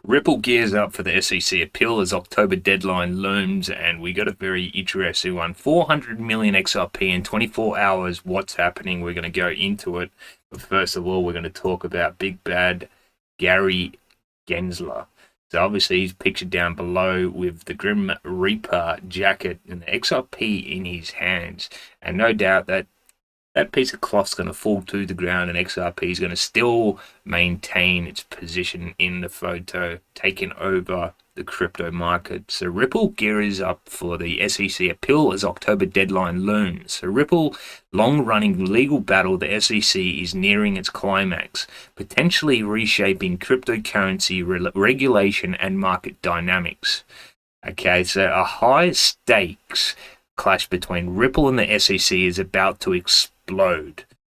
Ripple gears up for the SEC appeal as October deadline looms, and we got a very interesting one. 400 million XRP in 24 hours. What's happening? We're going to go into it. But first of all, we're going to talk about Big Bad Gary Gensler. So obviously he's pictured down below with the Grim Reaper jacket and the XRP in his hands. And no doubt that piece of cloth's going to fall to the ground and XRP is going to still maintain its position in the photo, taking over the crypto market. So Ripple gears up for the SEC appeal as October deadline looms. So Ripple long-running legal battle, the SEC, is nearing its climax, potentially reshaping cryptocurrency regulation and market dynamics. Okay, so a high stakes clash between Ripple and the SEC is about to explode.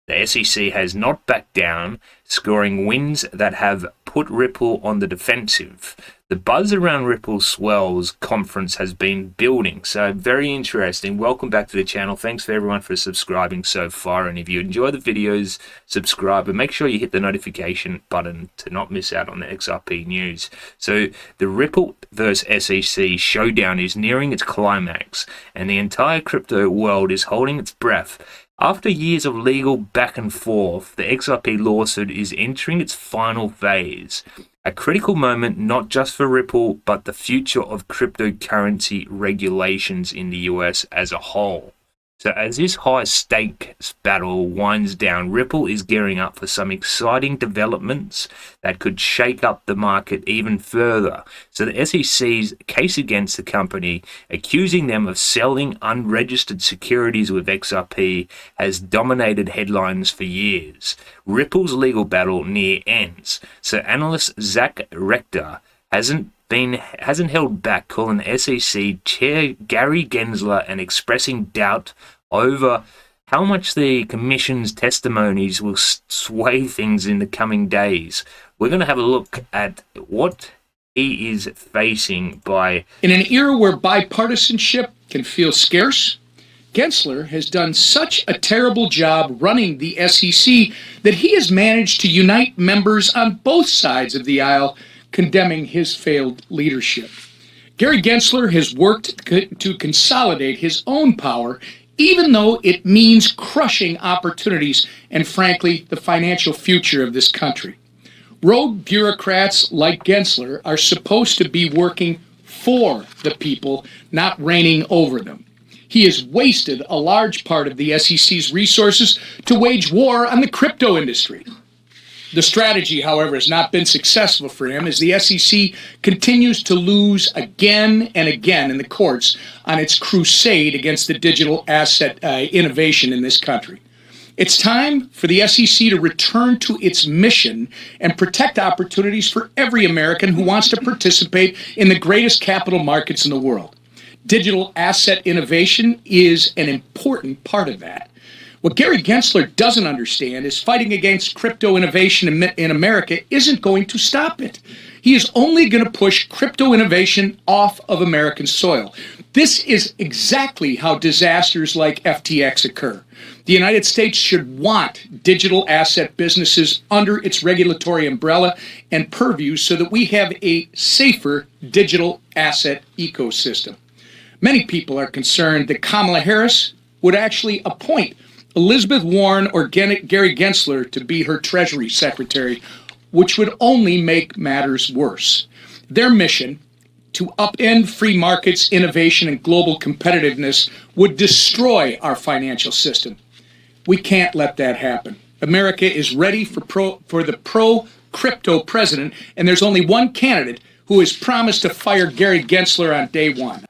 The SEC has not backed down, scoring wins that have put Ripple on the defensive. The buzz around Ripple Swells conference has been building, so very interesting. Welcome back to the channel. Thanks for everyone for subscribing so far, and if you enjoy the videos, subscribe and make sure you hit the notification button to not miss out on the XRP news. So the Ripple versus SEC showdown is nearing its climax, and the entire crypto world is holding its breath. After years of legal back and forth, the XRP lawsuit is entering its final phase. A critical moment not just for Ripple, but the future of cryptocurrency regulations in the US as a whole. So as this high stakes battle winds down, Ripple is gearing up for some exciting developments that could shake up the market even further. So the SEC's case against the company, accusing them of selling unregistered securities with XRP, has dominated headlines for years. Ripple's legal battle near ends. So analyst Zach Rector hasn't held back, calling the SEC Chair Gary Gensler and expressing doubt over how much the commission's testimonies will sway things in the coming days. We're going to have a look at what he is facing by... In an era where bipartisanship can feel scarce, Gensler has done such a terrible job running the SEC that he has managed to unite members on both sides of the aisle condemning his failed leadership. Gary Gensler has worked to consolidate his own power, even though it means crushing opportunities and, frankly, the financial future of this country. Rogue bureaucrats like Gensler are supposed to be working for the people, not reigning over them. He has wasted a large part of the SEC's resources to wage war on the crypto industry. The strategy, however, has not been successful for him as the SEC continues to lose again and again in the courts on its crusade against the digital asset innovation in this country. It's time for the SEC to return to its mission and protect opportunities for every American who wants to participate in the greatest capital markets in the world. Digital asset innovation is an important part of that. What Gary Gensler doesn't understand is fighting against crypto innovation in America isn't going to stop it. He is only going to push crypto innovation off of American soil. This is exactly how disasters like FTX occur. The United States should want digital asset businesses under its regulatory umbrella and purview so that we have a safer digital asset ecosystem. Many people are concerned that Kamala Harris would actually appoint Elizabeth Warren or Gary Gensler to be her Treasury Secretary, which would only make matters worse. Their mission, to upend free markets, innovation, and global competitiveness, would destroy our financial system. We can't let that happen. America is ready for the pro-crypto president, and there's only one candidate who has promised to fire Gary Gensler on day one.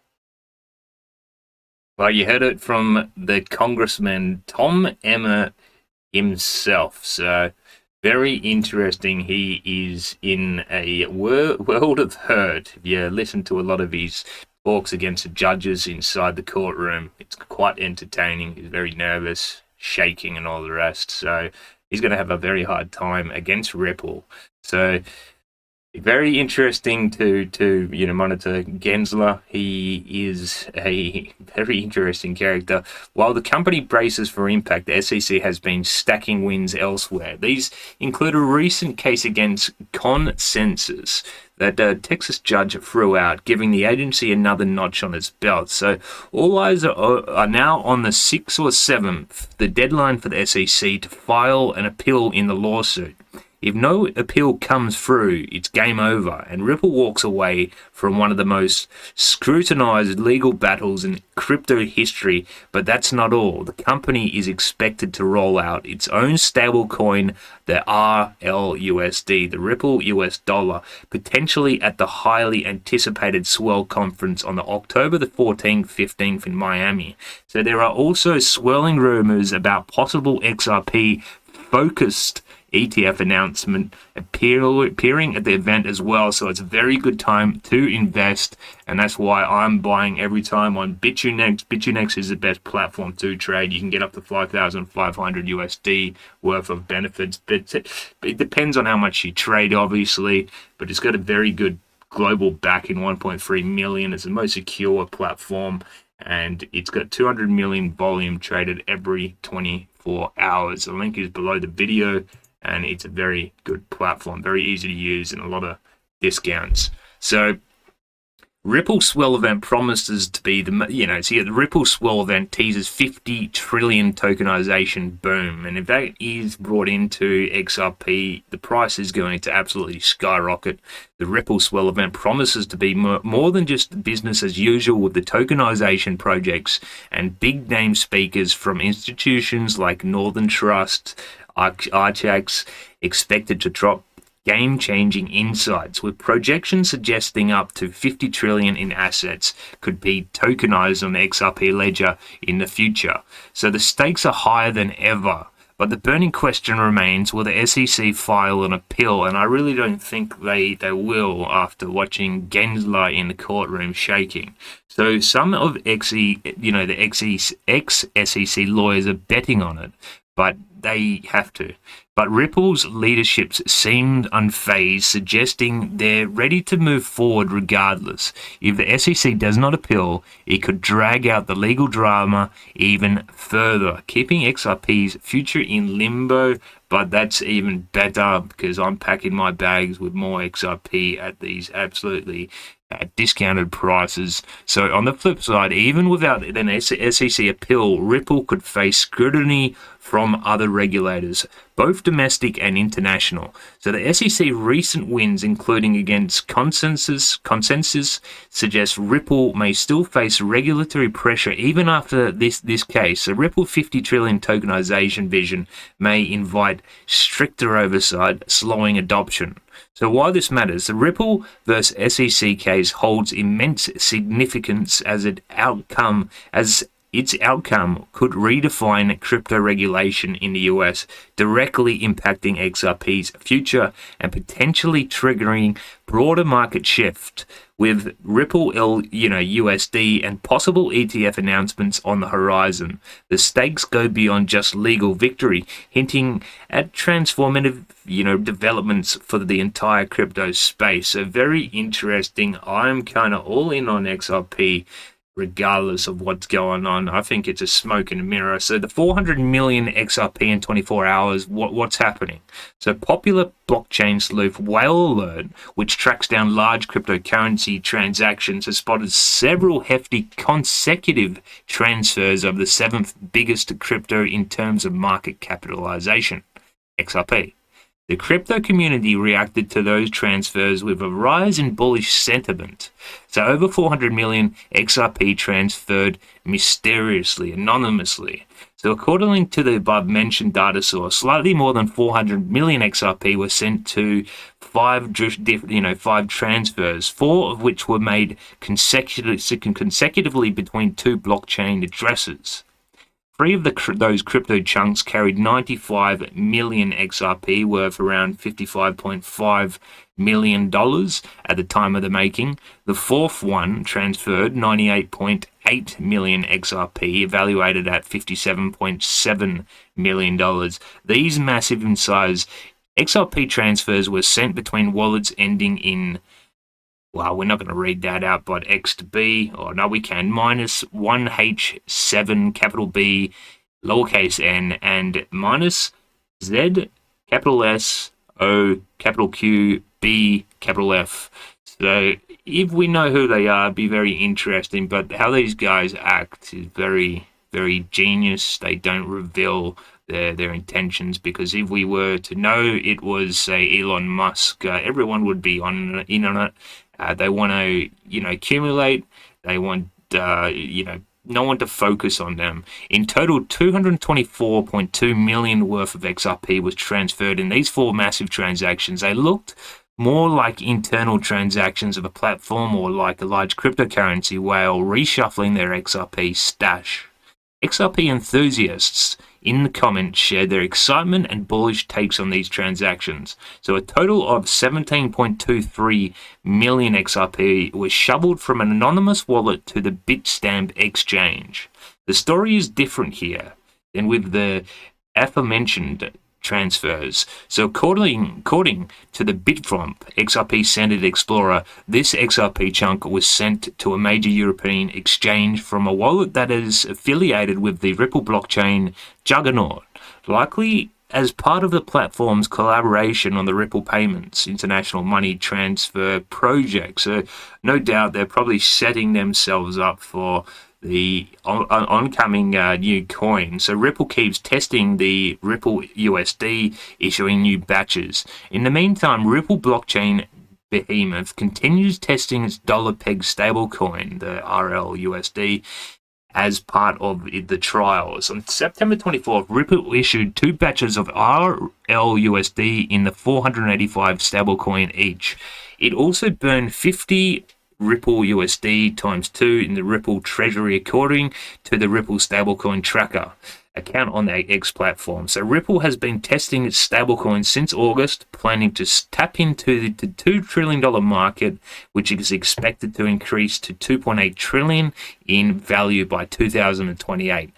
Well, you heard it from the Congressman Tom Emmer himself. So, very interesting. He is in a world of hurt. If you listen to a lot of his talks against the judges inside the courtroom, it's quite entertaining. He's very nervous, shaking, and all the rest. So, he's going to have a very hard time against Ripple. So, Very interesting to monitor Gensler. He is a very interesting character. While the company braces for impact, the SEC has been stacking wins elsewhere. These include a recent case against Consensus that a Texas judge threw out, giving the agency another notch on its belt. So all eyes are now on the 6th or 7th, the deadline for the SEC to file an appeal in the lawsuit. If no appeal comes through, it's game over, and Ripple walks away from one of the most scrutinized legal battles in crypto history. But that's not all. The company is expected to roll out its own stablecoin, the RLUSD, the Ripple US dollar, potentially at the highly anticipated Swell conference on the October the 14th, 15th in Miami. So there are also swirling rumors about possible XRP focused ETF announcement appearing at the event as well. So it's a very good time to invest, and that's why I'm buying every time on BitUnex. BitUnex is the best platform to trade. You can get up to 5,500 USD worth of benefits, but it depends on how much you trade, obviously, but it's got a very good global backing, 1.3 million. It's the most secure platform, and it's got 200 million volume traded every 24 hours. The link is below the video, and it's a very good platform, very easy to use, and a lot of discounts. So Ripple Swell event promises to be the Ripple Swell event teases 50 trillion tokenization boom, and if that is brought into XRP, the price is going to absolutely skyrocket. The Ripple Swell event promises to be more than just business as usual, with the tokenization projects and big name speakers from institutions like Northern Trust, Archax expected to drop game-changing insights, with projections suggesting up to 50 trillion in assets could be tokenized on the XRP ledger in the future. So the stakes are higher than ever. But the burning question remains, will the SEC file an appeal? And I really don't think they will, after watching Gensler in the courtroom shaking. So some of the ex-SEC lawyers are betting on it, but they have to. But Ripple's leadership seemed unfazed, suggesting they're ready to move forward regardless. If the SEC does not appeal, it could drag out the legal drama even further, keeping XRP's future in limbo. But that's even better, because I'm packing my bags with more XRP at these absolutely discounted prices. So on the flip side, even without an SEC appeal, Ripple could face scrutiny from other regulators, both domestic and international. So the SEC recent wins, including against Consensus, suggest Ripple may still face regulatory pressure even after this case. So Ripple 50 trillion tokenization vision may invite stricter oversight, slowing adoption. So why this matters, the Ripple versus SEC case holds immense significance as its outcome could redefine crypto regulation in the US, directly impacting XRP's future and potentially triggering broader market shift, with Ripple USD and possible ETF announcements on the horizon. The stakes go beyond just legal victory, hinting at transformative developments for the entire crypto space. So very interesting. I'm kind of all in on XRP regardless of what's going on. I think it's a smoke and a mirror. So the 400 million XRP in 24 hours, what's happening? So popular blockchain sleuth Whale Alert, which tracks down large cryptocurrency transactions, has spotted several hefty consecutive transfers of the 7th biggest crypto in terms of market capitalization, XRP. The crypto community reacted to those transfers with a rise in bullish sentiment. So over 400 million XRP transferred mysteriously, anonymously. So according to the above-mentioned data source, slightly more than 400 million XRP were sent to five transfers, 4 of which were made consecutively between 2 blockchain addresses. 3 of those crypto chunks carried 95 million XRP, worth around $55.5 million at the time of the making. The 4th one transferred 98.8 million XRP, evaluated at $57.7 million. These massive in size XRP transfers were sent between wallets ending in, well, we're not going to read that out, but X to B, or no, we can, minus 1H7, capital B, lowercase n, and minus Z, capital S, O, capital Q, B, capital F. So if we know who they are, it'd be very interesting, but how these guys act is very, very genius. They don't reveal their intentions, because if we were to know it was, say, Elon Musk, everyone would be in on it. They want to, accumulate. They want, no one to focus on them. In total, 224.2 million worth of XRP was transferred in these 4 massive transactions. They looked more like internal transactions of a platform or like a large cryptocurrency whale reshuffling their XRP stash. XRP enthusiasts in the comments shared their excitement and bullish takes on these transactions. So a total of 17.23 million XRP was shoveled from an anonymous wallet to the Bitstamp exchange. The story is different here than with the aforementioned transfers. So according to the Bitfromp XRP Standard Explorer, this XRP chunk was sent to a major European exchange from a wallet that is affiliated with the Ripple blockchain juggernaut, likely as part of the platform's collaboration on the Ripple Payments International Money Transfer project. So no doubt they're probably setting themselves up for the oncoming new coin. So Ripple keeps testing the Ripple USD, issuing new batches. In the meantime, Ripple blockchain behemoth continues testing its dollar-pegged stablecoin, the RLUSD, as part of the trials. On September 24th, Ripple issued 2 batches of RLUSD in the 485 stablecoin each. It also burned 50 Ripple USD times 2 in the Ripple Treasury, according to the Ripple Stablecoin Tracker account on the X platform. So Ripple has been testing its stablecoin since August, planning to tap into the $2 trillion market, which is expected to increase to $2.8 trillion in value by 2028.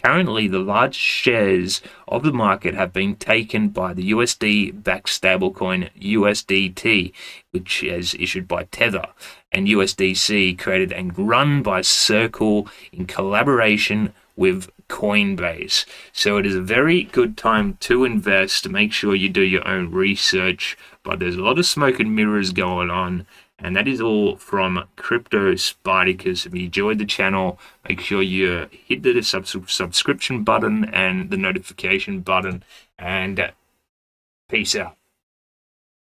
Currently, the large shares of the market have been taken by the USD-backed stablecoin USDT, which is issued by Tether, and USDC, created and run by Circle in collaboration with Coinbase. So it is a very good time to invest. Make sure you do your own research, but there's a lot of smoke and mirrors going on. And that is all from Crypto Spartacus. If you enjoyed the channel, make sure you hit the subscription button and the notification button. And peace out.